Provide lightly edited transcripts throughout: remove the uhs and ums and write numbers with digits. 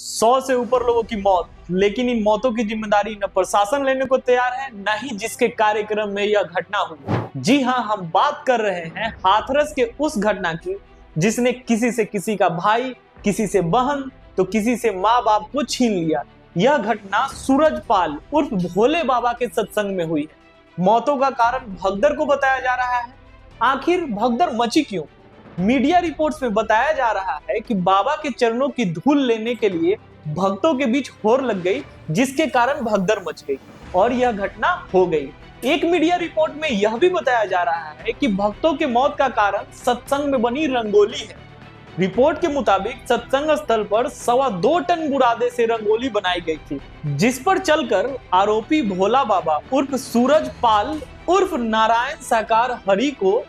100 से ऊपर लोगों की मौत, लेकिन इन मौतों की जिम्मेदारी न प्रशासन लेने को तैयार है, न ही जिसके कार्यक्रम में यह घटना हुई। जी हां, हम बात कर रहे हैं हाथरस के उस घटना की जिसने किसी से किसी का भाई, किसी से बहन तो किसी से माँ बाप को छीन लिया। यह घटना सूरजपाल उर्फ भोले बाबा के सत्संग में हुई है। मौतों का कारण भगदड़ को बताया जा रहा है। आखिर भगदड़ मची क्यों? मीडिया रिपोर्ट्स में बताया जा रहा है कि बाबा के चरणों की धूल लेने के लिए भक्तों के बीच होड़ लग गई, जिसके कारण भगदड़ मच गई और यह घटना हो गई। एक मीडिया रिपोर्ट में यह भी बताया जा रहा है कि भक्तों के मौत का कारण सत्संग में बनी रंगोली है। रिपोर्ट के मुताबिक सत्संग स्थल पर 2.25 टन बुरादे से रंगोली बनाई गई थी, जिस पर चलकर आरोपी भोला बाबा उर्फ सूरजपाल उर्फ नारायण साकार हरि को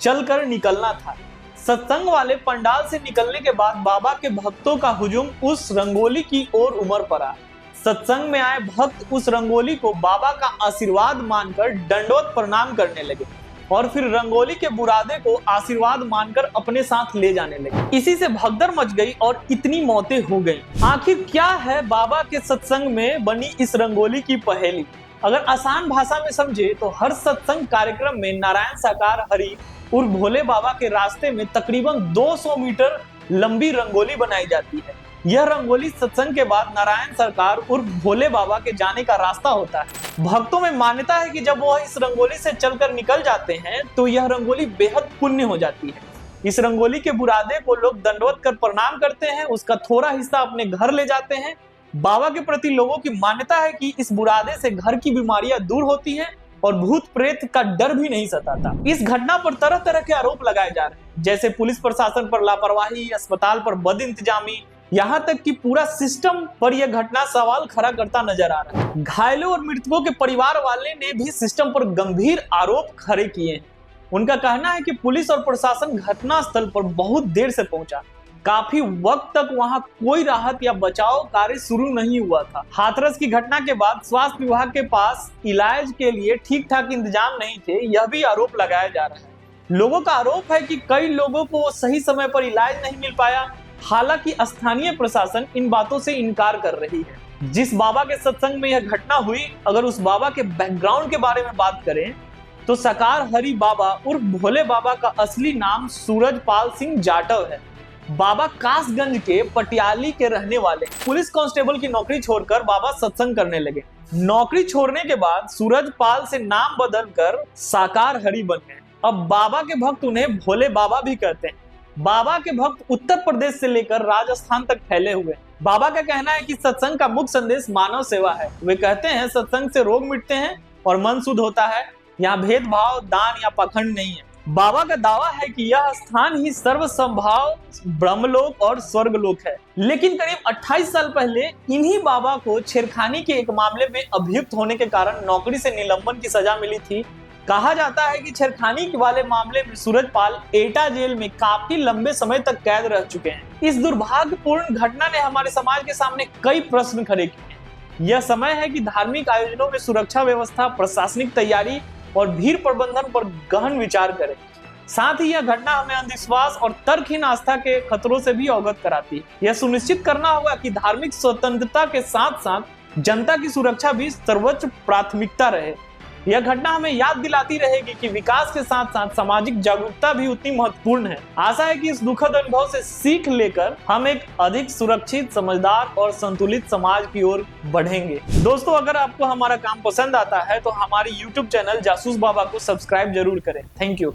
चलकर निकलना था। सत्संग वाले पंडाल से निकलने के बाद बाबा के भक्तों का हुजूम उस रंगोली की ओर उमड़ पड़ा। सत्संग में आए भक्त उस रंगोली को बाबा का आशीर्वाद मानकर दंडवत प्रणाम करने लगे और फिर रंगोली के बुरादे को आशीर्वाद मानकर अपने साथ ले जाने लगे। इसी से भगदड़ मच गई और इतनी मौतें हो गईं। आखिर क्या है बाबा के सत्संग में बनी इस रंगोली की पहेली? अगर आसान भाषा में समझे तो हर सत्संग कार्यक्रम में नारायण साकार हरि उर्फ भोले बाबा के रास्ते में तकरीबन 200 मीटर लंबी रंगोली बनाई जाती है। यह रंगोली सत्संग के बाद नारायण सरकार उर्फ भोले बाबा के जाने का रास्ता होता है। भक्तों में मान्यता है कि जब वह इस रंगोली से चलकर निकल जाते हैं तो यह रंगोली बेहद पुण्य हो जाती है। इस रंगोली के बुरादे को लोग दंडवत कर प्रणाम करते हैं, उसका थोड़ा हिस्सा अपने घर ले जाते हैं। बाबा के प्रति लोगों की मान्यता है कि इस बुरादे से घर की बीमारियां दूर होती हैं और भूत प्रेत का डर भी नहीं सताता। इस घटना पर तरह तरह के आरोप लगाए जा रहे हैं, जैसे पुलिस प्रशासन पर लापरवाही, अस्पताल पर बद इंतजामी, यहाँ तक कि पूरा सिस्टम पर यह घटना सवाल खड़ा करता नजर आ रहा है। घायलों और मृतकों के परिवार वाले ने भी सिस्टम पर गंभीर आरोप खड़े किए हैं। उनका कहना है कि पुलिस और प्रशासन घटना स्थल पर बहुत देर से पहुंचा, काफी वक्त तक वहां कोई राहत या बचाव कार्य शुरू नहीं हुआ था। हाथरस की घटना के बाद स्वास्थ्य विभाग के पास इलाज के लिए ठीक ठाक इंतजाम नहीं थे, यह भी आरोप लगाया जा रहा है। लोगों का आरोप है कि कई लोगों को सही समय पर इलाज नहीं मिल पाया। हालांकि स्थानीय प्रशासन इन बातों से इनकार कर रही है। जिस बाबा के सत्संग में यह घटना हुई, अगर उस बाबा के बैकग्राउंड के बारे में बात करें तो साकार हरि बाबा उर्फ भोले बाबा का असली नाम सूरजपाल सिंह जाटव है। बाबा कासगंज के पटियाली के रहने वाले। पुलिस कांस्टेबल की नौकरी छोड़कर बाबा सत्संग करने लगे। नौकरी छोड़ने के बाद सूरजपाल से नाम बदलकर साकार हरि बन गए। अब बाबा के भक्त उन्हें भोले बाबा भी कहते हैं। बाबा के भक्त उत्तर प्रदेश से लेकर राजस्थान तक फैले हुए। बाबा का कहना है कि सत्संग का मुख्य संदेश मानव सेवा है। वे कहते हैं सत्संग से रोग मिटते हैं और मन शुद्ध होता है। यहाँ भेदभाव, दान या पाखंड नहीं है। बाबा का दावा है कि यह स्थान ही सर्व संभाव ब्रह्मलोक और स्वर्गलोक है। लेकिन करीब 28 साल पहले इन्हीं बाबा को छेड़खानी के एक मामले में अभियुक्त होने के कारण नौकरी से निलंबन की सजा मिली थी। कहा जाता है कि छेड़खानी वाले मामले में सूरजपाल एटा जेल में काफी लंबे समय तक कैद रह चुके हैं। इस दुर्भाग्यपूर्ण घटना ने हमारे समाज के सामने कई प्रश्न खड़े किए। यह समय है कि धार्मिक आयोजनों में सुरक्षा व्यवस्था, प्रशासनिक तैयारी और भीड़ प्रबंधन पर गहन विचार करें। साथ ही यह घटना हमें अंधविश्वास और तर्कहीन आस्था के खतरों से भी अवगत कराती है। यह सुनिश्चित करना होगा कि धार्मिक स्वतंत्रता के साथ साथ जनता की सुरक्षा भी सर्वोच्च प्राथमिकता रहे। यह घटना हमें याद दिलाती रहेगी कि विकास के साथ साथ सामाजिक जागरूकता भी उतनी महत्वपूर्ण है। आशा है कि इस दुखद अनुभव से सीख लेकर हम एक अधिक सुरक्षित, समझदार और संतुलित समाज की ओर बढ़ेंगे। दोस्तों, अगर आपको हमारा काम पसंद आता है तो हमारे YouTube चैनल जासूस बाबा को सब्सक्राइब जरूर करें। Thank you.